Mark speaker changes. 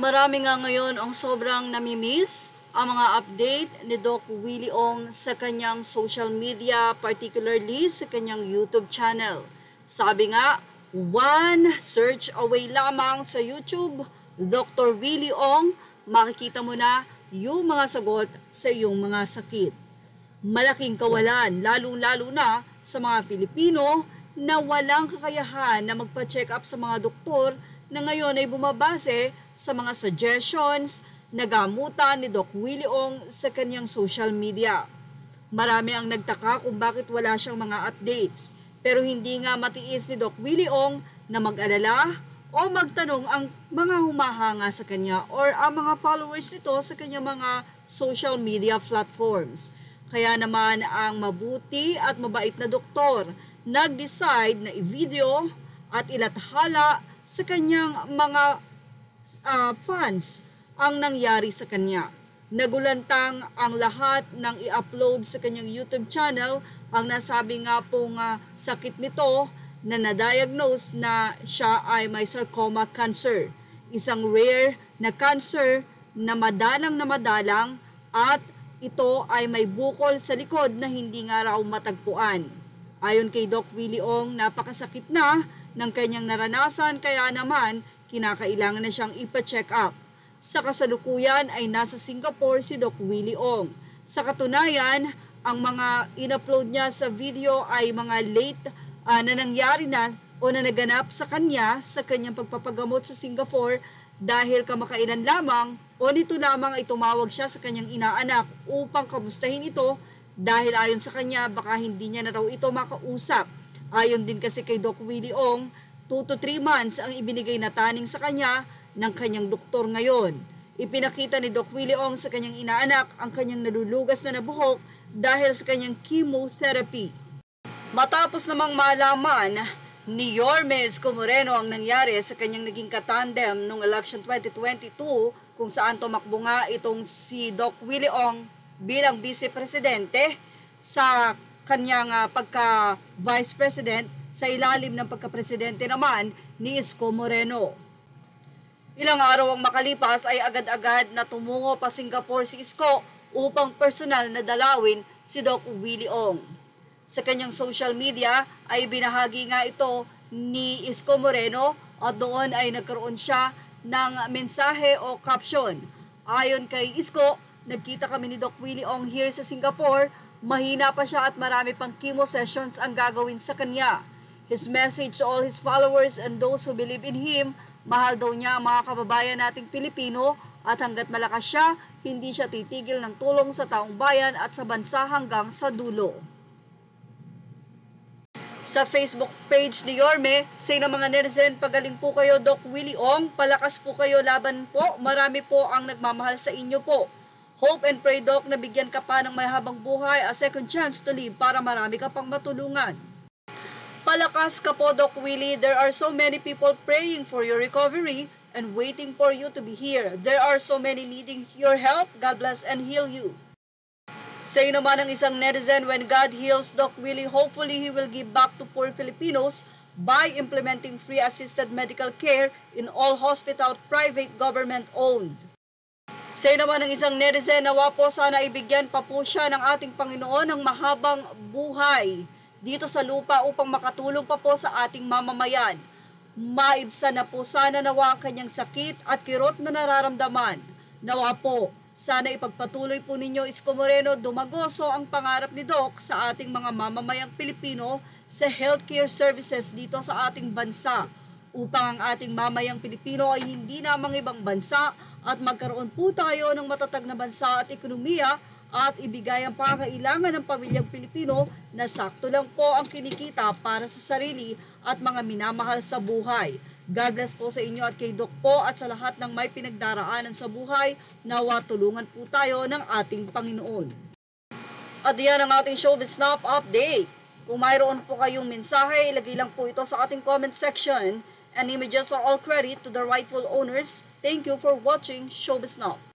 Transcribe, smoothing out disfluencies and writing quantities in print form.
Speaker 1: Marami nga ngayon ang sobrang namimiss ang mga update ni Doc Willie Ong sa kanyang social media, particularly sa kanyang YouTube channel. Sabi nga, one search away lamang sa YouTube, Dr. Willie Ong, makikita mo na yung mga sagot sa iyong mga sakit. Malaking kawalan, lalong-lalo na sa mga Pilipino na walang kakayahan na magpa-check up sa mga doktor na ngayon ay bumabase sa mga suggestions na gamutan ni Doc Willie Ong sa kanyang social media. Marami ang nagtaka kung bakit wala siyang mga updates, pero hindi nga matiis ni Doc Willie Ong na mag-alala o magtanong ang mga humahanga sa kanya or ang mga followers nito sa kanyang mga social media platforms. Kaya naman ang mabuti at mabait na doktor nag-decide na i-video at ilathala sa kanyang mga fans ang nangyari sa kanya. Nagulantang ang lahat ng i-upload sa kanyang YouTube channel ang nasabi nga pong sakit nito na na-diagnose na siya ay may sarcoma cancer. Isang rare na cancer na madalang at ito ay may bukol sa likod na hindi nga raw matagpuan. Ayon kay Doc Willie Ong, napakasakit na ng kanyang naranasan kaya naman kinakailangan na siyang ipa-check up. Sa kasalukuyan ay nasa Singapore si Doc Willie Ong. Sa katunayan, ang mga in-upload niya sa video ay mga late na nangyari na o na naganap sa kanya sa kanyang pagpapagamot sa Singapore dahil kamakailan lamang o nito lamang ay tumawag siya sa kanyang inaanak upang kamustahin ito dahil ayon sa kanya baka hindi niya na raw ito makausap. Ayon din kasi kay Doc Willie Ong, 2 to 3 months ang ibinigay na taning sa kanya ng kanyang doktor ngayon. Ipinakita ni Doc Willie Ong sa kanyang inaanak ang kanyang nalulugas na buhok dahil sa kanyang chemotherapy. Matapos namang malaman ni Yorme Isko Moreno ang nangyari sa kanyang naging katandem noong election 2022 kung saan tumakbo nga itong si Doc Willie Ong bilang vice-presidente sa kanyang pagka-vice president sa ilalim ng pagka-presidente naman ni Isko Moreno. Ilang araw ang makalipas ay agad-agad na tumungo pa Singapore si Isko upang personal na dalawin si Doc Willie Ong. Sa kanyang social media ay binahagi nga ito ni Isko Moreno at doon ay nagkaroon siya ng mensahe o caption. Ayon kay Isko, nagkita kami ni Doc Willie Ong here sa Singapore, mahina pa siya at marami pang chemo sessions ang gagawin sa kanya. His message to all his followers and those who believe in him, mahal daw niya ang mga kababayan nating Pilipino at hanggat malakas siya, hindi siya titigil ng tulong sa taong bayan at sa bansa hanggang sa dulo. Sa Facebook page ni Yorme, say ng mga netizen, pagaling po kayo Doc Willie Ong, palakas po kayo, laban po, marami po ang nagmamahal sa inyo po. Hope and pray Doc na bigyan ka pa ng may habang buhay, a second chance to live para marami ka pang matulungan. Palakas ka po Doc Willie, there are so many people praying for your recovery and waiting for you to be here. There are so many needing your help, God bless and heal you. Say naman ng isang netizen, when God heals Doc Willie, hopefully He will give back to poor Filipinos by implementing free assisted medical care in all hospital, private, government-owned. Say naman ng isang netizen, nawa po sana ibigyan pa po siya ng ating Panginoon ng mahabang buhay dito sa lupa upang makatulong pa po sa ating mamamayan. Maibsan na po sana nawa ang kanyang sakit at kirot na nararamdaman. Nawa po, sana ipagpatuloy po ninyo Isko Moreno, dumagoso ang pangarap ni Doc sa ating mga mamamayang Pilipino sa healthcare services dito sa ating bansa upang ang ating mamayang Pilipino ay hindi na mga ibang bansa at magkaroon po tayo ng matatag na bansa at ekonomiya at ibigay ang pangangailangan ng pamilyang Pilipino na sakto lang po ang kinikita para sa sarili at mga minamahal sa buhay. God bless po sa inyo at kay Doc po at sa lahat ng may pinagdaraanan sa buhay, nawa tulungan po tayo ng ating Panginoon. At yan ang ating Showbiz Snap Update. Kung mayroon po kayong mensahe, ilagay lang po ito sa ating comment section and images are all credit to the rightful owners. Thank you for watching Showbiz Snap.